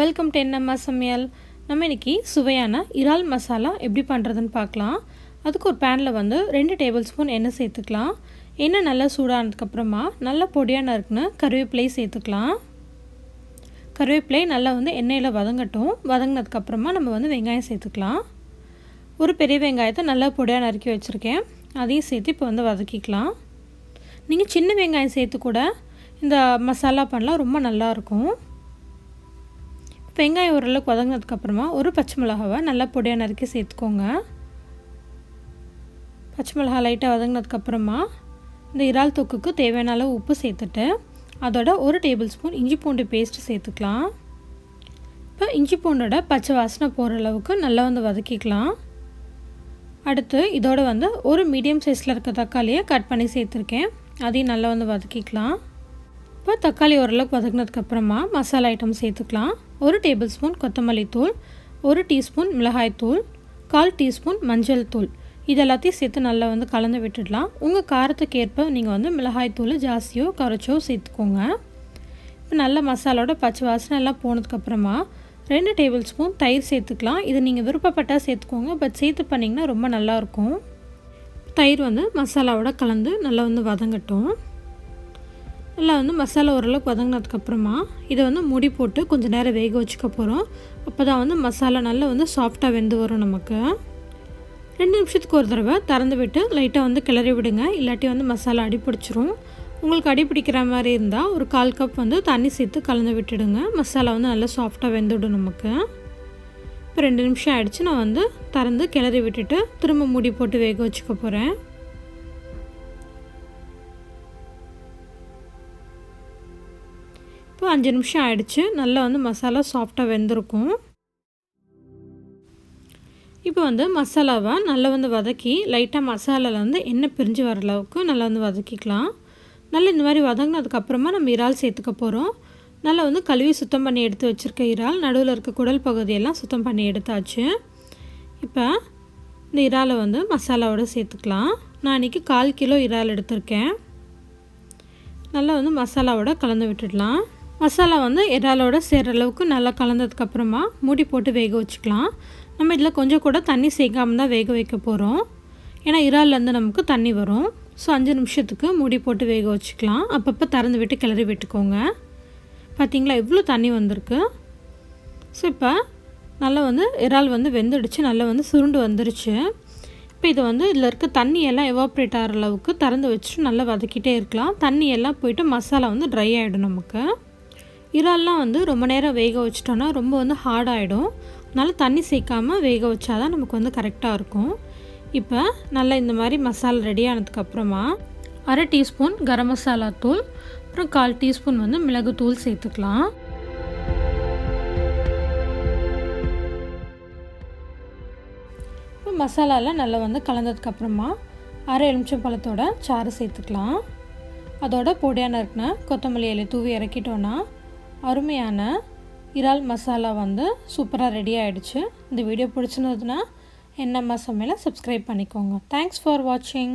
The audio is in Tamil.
வெல்கம் டு Amma சமையல். நம்ம இன்னைக்கு சுவையான இறால் மசாலா எப்படி பண்ணுறதுன்னு பார்க்கலாம். அதுக்கு ஒரு பேனில் 2 டேபிள் ஸ்பூன் எண்ணெய் சேர்த்துக்கலாம். எண்ணெய் நல்லா சூடானதுக்கப்புறமா நல்லா பொடியாக நறுக்குன கருவேப்பிலை சேர்த்துக்கலாம். கருவேப்பிலை நல்லா எண்ணெயில் வதங்கட்டும். வதங்கினதுக்கப்புறமா நம்ம வெங்காயம் சேர்த்துக்கலாம். ஒரு பெரிய வெங்காயத்தை நல்லா பொடியாக நறுக்கி வச்சுருக்கேன். அதையும் சேர்த்து இப்போ வதக்கிக்கலாம். நீங்கள் சின்ன வெங்காயம் சேர்த்து கூட இந்த மசாலா பண்ணலாம், ரொம்ப நல்லாயிருக்கும். வெங்காயம் ஓரளவுக்கு வதங்கினதுக்கப்புறமா ஒரு பச்சை மிளகாவை நல்லா பொடியாக நறுக்கி சேர்த்துக்கோங்க. பச்சை மிளகா லைட்டாக வதங்கினதுக்கப்புறமா இந்த இறால் தொக்குக்கு தேவையான அளவு உப்பு சேர்த்துட்டு அதோட ஒரு டேபிள் ஸ்பூன் இஞ்சி பூண்டு பேஸ்ட்டு சேர்த்துக்கலாம். இப்போ இஞ்சி பூண்டோட பச்சை வாசனை போகிற அளவுக்கு நல்லா வதக்கிக்கலாம். அடுத்து இதோட ஒரு மீடியம் சைஸில் இருக்க தக்காளியை கட் பண்ணி சேர்த்துருக்கேன். அதையும் நல்லா வதக்கிக்கலாம். இப்போ தக்காளி ஓரளவுக்கு வதக்கினதுக்கப்புறமா மசாலா ஐட்டம் சேர்த்துக்கலாம். ஒரு டேபிள் ஸ்பூன் கொத்தமல்லி தூள், ஒரு டீஸ்பூன் மிளகாய் தூள், 1/4 டீஸ்பூன் மஞ்சள் தூள், இது எல்லாத்தையும் சேர்த்து நல்லா கலந்து விட்டுடலாம். உங்கள் காரத்துக்கு ஏற்ப நீங்கள் மிளகாய் தூள் ஜாஸ்தியோ குறைச்சோ சேர்த்துக்கோங்க. இப்போ நல்ல மசாலோட பச்சை வாசனை எல்லாம் போனதுக்கப்புறமா 2 டேபிள் ஸ்பூன் தயிர் சேர்த்துக்கலாம். இது நீங்கள் விருப்பப்பட்டால் சேர்த்துக்கோங்க, பட் சேர்த்து பண்ணிங்கன்னா ரொம்ப நல்லாயிருக்கும். தயிர் மசாலாவோட கலந்து நல்லா வதங்கட்டும். நல்லா மசாலா ஓரளவுக்கு வதங்கினதுக்கப்புறமா இதை மூடி போட்டு கொஞ்சம் நேரம் வேக வச்சுக்க போகிறோம். அப்போ தான் மசாலா நல்லா சாஃப்டாக வெந்து வரும். நமக்கு 2 நிமிஷத்துக்கு ஒரு தடவை திறந்து விட்டு லைட்டாக கிளறி விடுங்க. இல்லாட்டி மசாலா அடி பிடிச்சிரும். உங்களுக்கு அடி பிடிக்கிற மாதிரி இருந்தால் ஒரு 1/4 கப் தண்ணி சேர்த்து கலந்து விட்டுடுங்க. மசாலா நல்லா சாஃப்டாக வெந்துவிடும் நமக்கு. இப்போ 2 நிமிஷம் ஆகிடுச்சு. நான் திறந்து கிளறி விட்டுட்டு திரும்ப மூடி போட்டு வேக வச்சுக்க போகிறேன். இப்போ 5 நிமிஷம் ஆகிடுச்சு. நல்லா மசாலா சாஃப்டாக வெந்திருக்கும். இப்போ மசாலாவை நல்லா வதக்கி லைட்டாக மசாலாவில் எண்ணெய் பிரிஞ்சு வர அளவுக்கு நல்லா வதக்கிக்கலாம். நல்லா இந்த மாதிரி வதங்கினதுக்கப்புறமா நம்ம இறால் சேர்த்துக்க போகிறோம். நல்லா கழுவி சுத்தம் பண்ணி எடுத்து வச்சுருக்க இறால், நடுவில் இருக்க குடல் பகுதியெல்லாம் சுத்தம் பண்ணி எடுத்தாச்சு. இப்போ இந்த இறாலை மசாலாவோடு சேர்த்துக்கலாம். நான் இன்றைக்கி 1/4 கிலோ இறால் எடுத்திருக்கேன். நல்லா மசாலாவோட கலந்து விட்டுடலாம். மசாலா இறாலோட சேர்கிற அளவுக்கு நல்லா கலந்ததுக்கப்புறமா மூடி போட்டு வேக வச்சுக்கலாம். நம்ம இதில் கொஞ்சம் கூட தண்ணி சேர்க்காம தான் வேக வைக்க போகிறோம். ஏன்னா இறால்லேருந்து நமக்கு தண்ணி வரும். ஸோ 5 நிமிஷத்துக்கு மூடி போட்டு வேக வச்சுக்கலாம். அப்பப்போ திறந்து விட்டு கிளறி விட்டுக்கோங்க. பார்த்திங்களா எவ்வளோ தண்ணி வந்திருக்கு. ஸோ இப்போ நல்லா இறால் வெந்துடுச்சு. நல்லா சுருண்டு வந்துருச்சு. இப்போ இதை இதில் இருக்க தண்ணியெல்லாம் எவாப்ரேட் ஆகிற அளவுக்கு திறந்து வச்சுட்டு நல்லா வதக்கிட்டே இருக்கலாம். தண்ணியெல்லாம் போய்ட்டு மசாலா ட்ரை ஆகிடும். நமக்கு இறால்லாம் ரொம்ப நேரம் வேக வச்சிட்டோன்னா ரொம்ப ஹார்டாகிடும். அதனால் தண்ணி சேர்க்காமல் வேக வச்சா தான் நமக்கு கரெக்டாக இருக்கும். இப்போ நல்லா இந்த மாதிரி மசாலா ரெடி ஆனதுக்கப்புறமா 1/2 டீஸ்பூன் கரம் மசாலா தூள், அப்புறம் 1/4 டீஸ்பூன் மிளகு தூள் சேர்த்துக்கலாம். இப்போ மசாலாவில் நல்லா கலந்ததுக்கப்புறமா 1/2 எலுமிச்சம்பழத்தோட சாறு சேர்த்துக்கலாம். அதோட பொடியாக நறுக்குன கொத்தமல்லி இலை தூவி இறக்கிட்டோன்னா அருமையான இறால் மசாலா சூப்பராக ரெடி ஆகிடுச்சு. இந்த வீடியோ பிடிச்சிருந்ததுன்னா Amma சமையலை சப்ஸ்கிரைப் பண்ணிக்கோங்க. தேங்க்ஸ் ஃபார் வாட்சிங்.